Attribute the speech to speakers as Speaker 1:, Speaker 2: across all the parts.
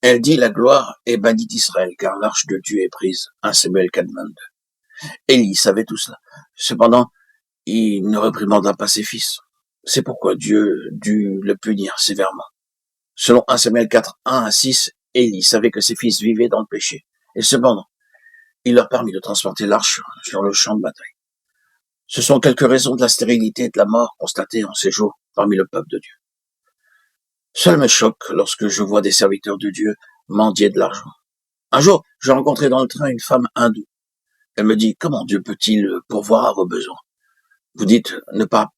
Speaker 1: Elle dit la gloire est bannie d'Israël, car l'arche de Dieu est prise. 1 Samuel 4:22. Élie savait tout cela. Cependant, il ne réprimanda pas ses fils. C'est pourquoi Dieu dut le punir sévèrement. Selon 1 Samuel 4, 1-6, Élie savait que ses fils vivaient dans le péché. Et cependant, il leur permit de transporter l'arche sur le champ de bataille. Ce sont quelques raisons de la stérilité et de la mort constatées en ces jours parmi le peuple de Dieu. Cela me choque lorsque je vois des serviteurs de Dieu mendier de l'argent. Un jour, j'ai rencontré dans le train une femme hindoue. Elle me dit, comment Dieu peut-il pourvoir à vos besoins? Vous dites ne pas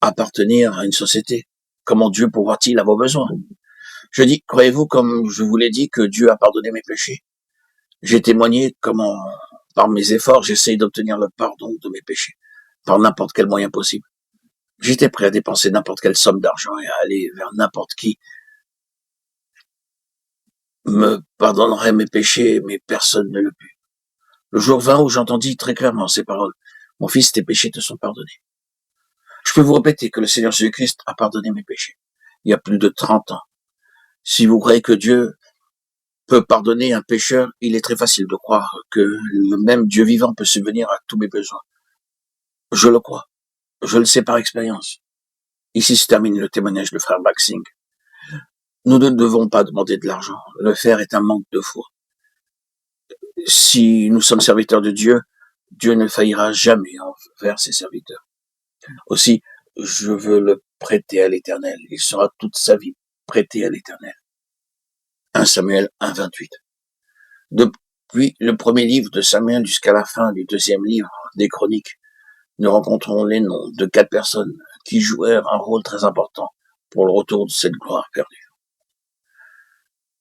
Speaker 1: appartenir à une société. Comment Dieu pourvoit-il à vos besoins? Je dis, croyez-vous, comme je vous l'ai dit, que Dieu a pardonné mes péchés? J'ai témoigné comment, par mes efforts, j'essaye d'obtenir le pardon de mes péchés, par n'importe quel moyen possible. J'étais prêt à dépenser n'importe quelle somme d'argent et à aller vers n'importe qui me pardonnerait mes péchés, mais personne ne le put. Le jour vint où j'entendis très clairement ces paroles. Mon fils, tes péchés te sont pardonnés. Je peux vous répéter que le Seigneur Jésus-Christ a pardonné mes péchés. Il y a plus de 30 ans. Si vous croyez que Dieu peut pardonner un pécheur, il est très facile de croire que le même Dieu vivant peut subvenir à tous mes besoins. Je le crois. Je le sais par expérience. Ici se termine le témoignage de frère Maxing. Nous ne devons pas demander de l'argent. Le faire est un manque de foi. Si nous sommes serviteurs de Dieu, Dieu ne faillira jamais envers ses serviteurs. Aussi, je veux le prêter à l'Éternel. Il sera toute sa vie prêté à l'Éternel. 1 Samuel 1:28. Depuis le premier livre de Samuel jusqu'à la fin du deuxième livre des Chroniques, nous rencontrons les noms de 4 personnes qui jouèrent un rôle très important pour le retour de cette gloire perdue.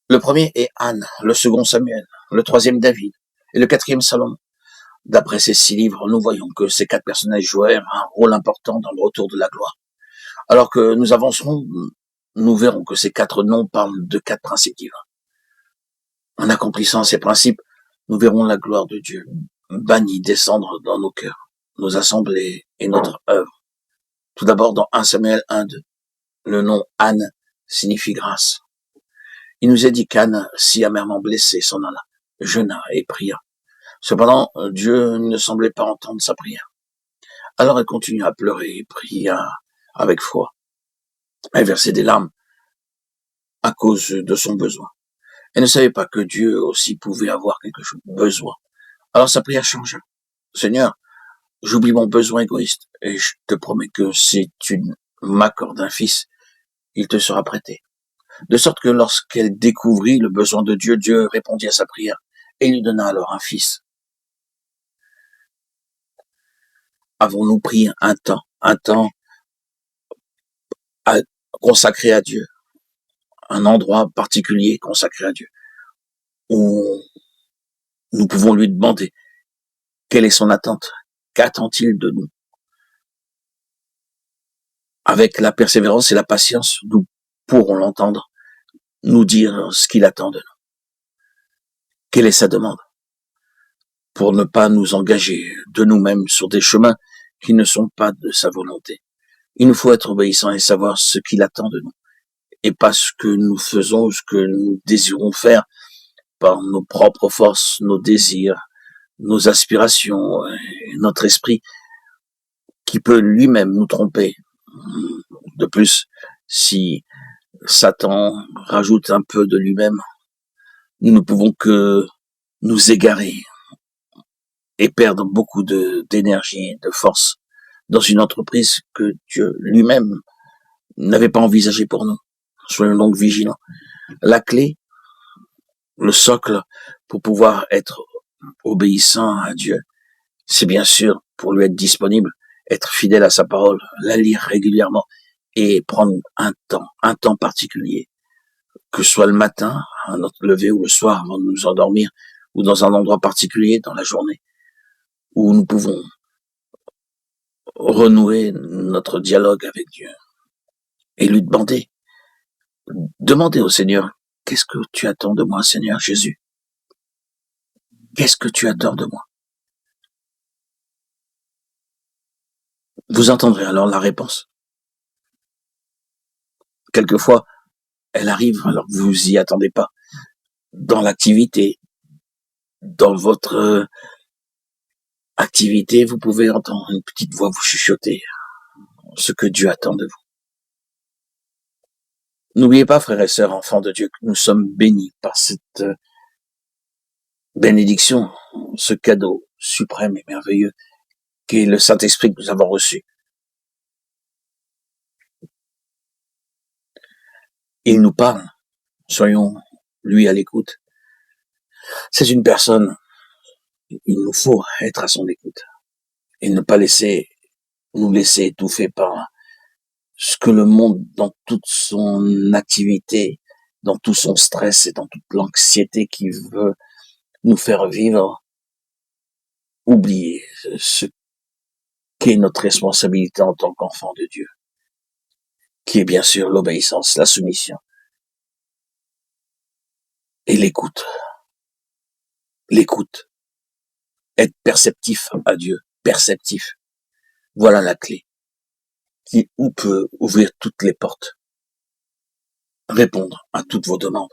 Speaker 1: Le premier est Anne, le second Samuel, le troisième David et le quatrième Salomon. D'après ces 6 livres, nous voyons que ces 4 personnages jouèrent un rôle important dans le retour de la gloire. Alors que nous avancerons, nous verrons que ces 4 noms parlent de 4 principes divins. En accomplissant ces principes, nous verrons la gloire de Dieu bannie descendre dans nos cœurs, nos assemblées et notre œuvre. Tout d'abord, dans 1 Samuel 1:2, le nom Anne signifie grâce. Il nous est dit qu'Anne, si amèrement blessée, s'en alla, jeûna et pria. Cependant, Dieu ne semblait pas entendre sa prière. Alors elle continua à pleurer et pria avec foi. Elle versait des larmes à cause de son besoin. Elle ne savait pas que Dieu aussi pouvait avoir quelque chose, besoin. Alors sa prière changea. Seigneur, j'oublie mon besoin égoïste et je te promets que si tu m'accordes un fils, il te sera prêté. De sorte que lorsqu'elle découvrit le besoin de Dieu, Dieu répondit à sa prière et lui donna alors un fils. Avons-nous pris un temps consacré à Dieu, un endroit particulier consacré à Dieu, où nous pouvons lui demander quelle est son attente, qu'attend-il de nous? Avec la persévérance et la patience, nous pourrons l'entendre nous dire ce qu'il attend de nous. Quelle est sa demande? Pour ne pas nous engager de nous-mêmes sur des chemins qui ne sont pas de sa volonté. Il nous faut être obéissants et savoir ce qu'il attend de nous. Et pas ce que nous faisons, ce que nous désirons faire par nos propres forces, nos désirs, nos aspirations, et notre esprit qui peut lui-même nous tromper. De plus, si Satan rajoute un peu de lui-même, nous ne pouvons que nous égarer et perdre beaucoup d'énergie, de force dans une entreprise que Dieu lui-même n'avait pas envisagée pour nous. Soyons donc vigilants. La clé, le socle pour pouvoir être obéissant à Dieu, c'est bien sûr pour lui être disponible, être fidèle à sa parole, la lire régulièrement et prendre un temps particulier, que ce soit le matin, à notre lever ou le soir avant de nous endormir, ou dans un endroit particulier dans la journée, où nous pouvons renouer notre dialogue avec Dieu et lui demander au Seigneur, qu'est-ce que tu attends de moi, Seigneur Jésus? Qu'est-ce que tu attends de moi? Vous entendrez alors la réponse. Quelquefois, Elle arrive alors que vous y attendez pas. Dans l'activité, dans votre activité, vous pouvez entendre une petite voix vous chuchoter ce que Dieu attend de vous. N'oubliez pas, frères et sœurs, enfants de Dieu, que nous sommes bénis par cette bénédiction, ce cadeau suprême et merveilleux qui est le Saint-Esprit que nous avons reçu. Il nous parle, soyons lui à l'écoute. C'est une personne, il nous faut être à son écoute et ne pas nous laisser étouffer par ce que le monde, dans toute son activité, dans tout son stress et dans toute l'anxiété qui veut nous faire vivre, oublier ce qu'est notre responsabilité en tant qu'enfant de Dieu, qui est bien sûr l'obéissance, la soumission et l'écoute. L'écoute. Être perceptif à Dieu, perceptif. Voilà la clé qui peut ouvrir toutes les portes, répondre à toutes vos demandes.